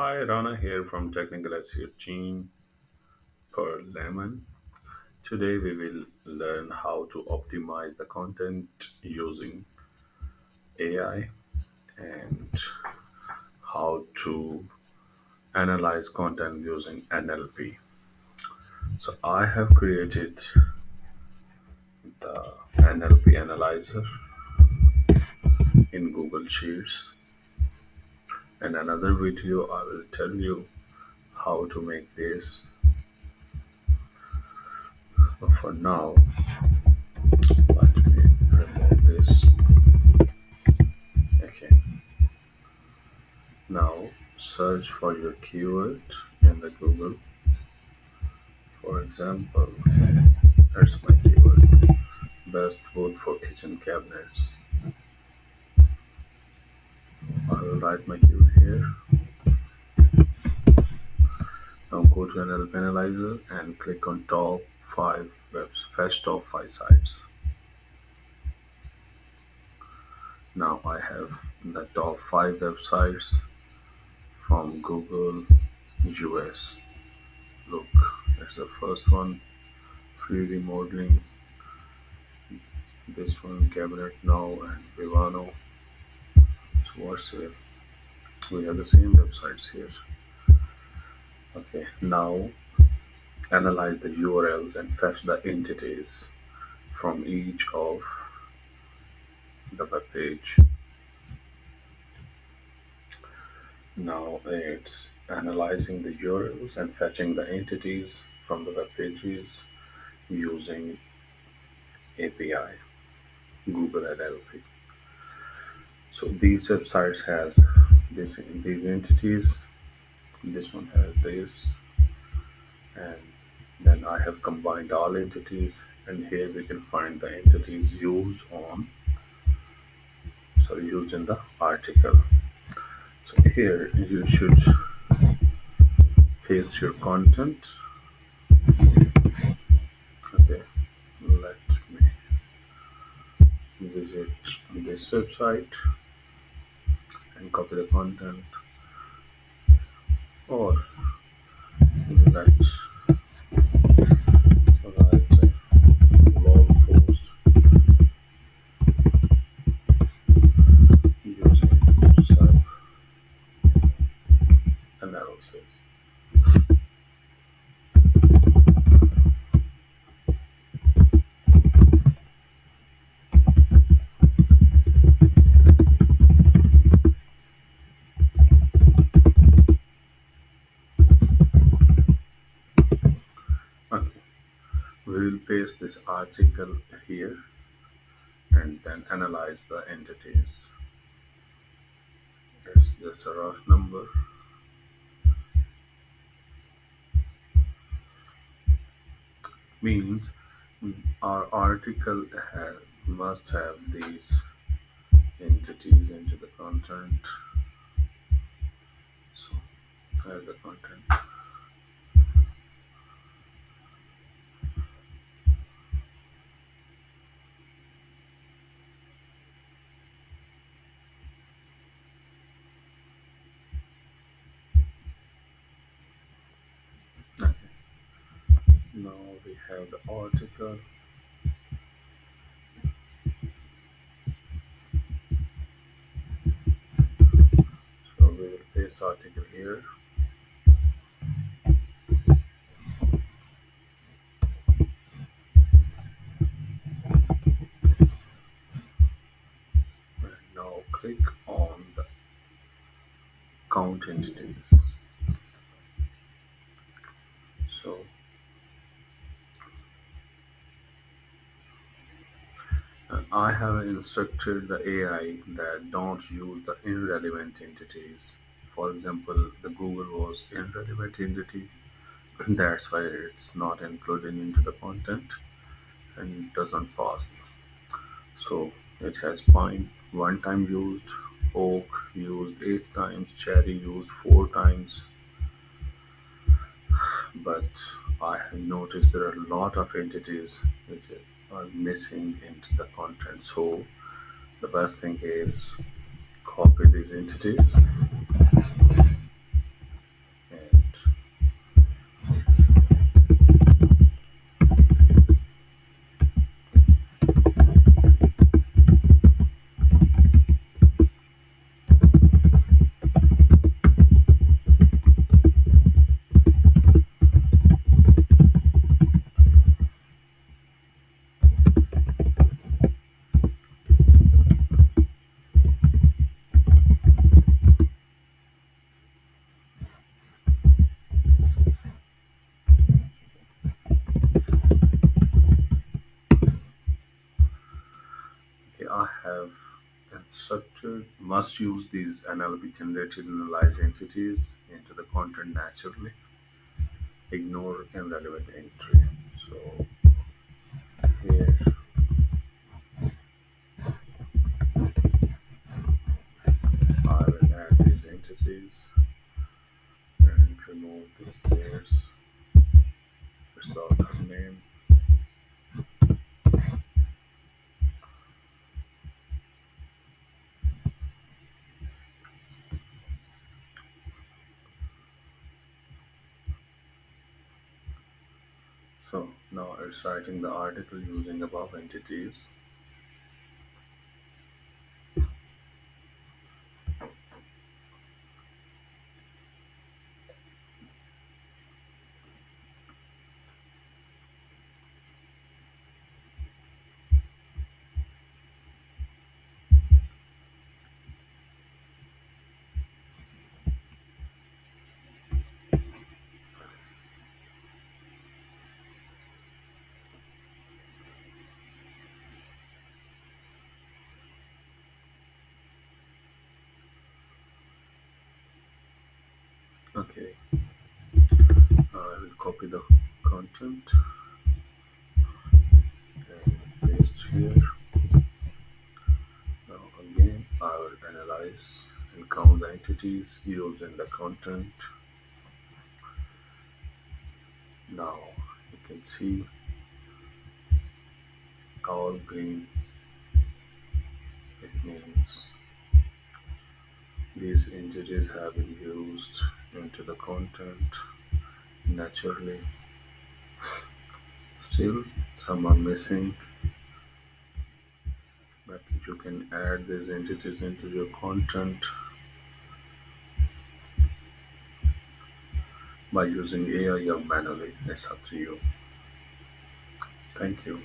Hi, Rana here from Technical SEO team for Lemon. Today we will learn how to optimize the content using AI and how to analyze content using NLP. So I have created the NLP Analyzer in Google Sheets. In another video, I will tell you how to make this. But for now, let me remove this. Okay. Now search for your keyword in the Google. For example, that's my keyword. Best wood for kitchen cabinets. I will write my keyword here. Now go to NLP Analyzer and click on top 5 webs. Fetch top 5 sites. Now I have the top 5 websites from Google US. Look, that's the first one. Free remodeling. This one, Cabinet Now and Vivano. So what's here? We have the same websites here. Okay, now analyze the URLs and fetch the entities from each of the web page. Now it's analyzing the URLs and fetching the entities from the web pages using API, Google NLP. So these websites has these entities. This one has this, and then I have combined all entities, and here we can find the entities used in the article. So here you should paste your content. Okay, let me visit this website and copy the content, or let's write a blog post using sub analysis. Okay, we will paste this article here and then analyze the entities. It's just a rough number. Means our article must have these entities into the content. So there's the content. Okay. Now we have the article. So we will paste article here. And now click on the count entities. So and I have instructed the AI that don't use the irrelevant entities. For example, the Google was irrelevant entity. That's why it's not included into the content and doesn't pass. So it has pine one time used, oak used 8 times, cherry used 4 times. But I have noticed there are a lot of entities which are missing into the content. So the best thing is copy these entities Neuronwriter must use these NLP generated analyze entities into the content naturally, ignore irrelevant entry. So here I will add these entities and remove these pairs. It's the author name. So now it's writing the article using above entities. Okay, I will copy the content and paste here. Now again, I will analyze and count the entities used in the content. Now you can see all green. It means these entities have been used into the content naturally. Still, some are missing, but you can add these entities into your content by using AI or manually. It's up to you. Thank you.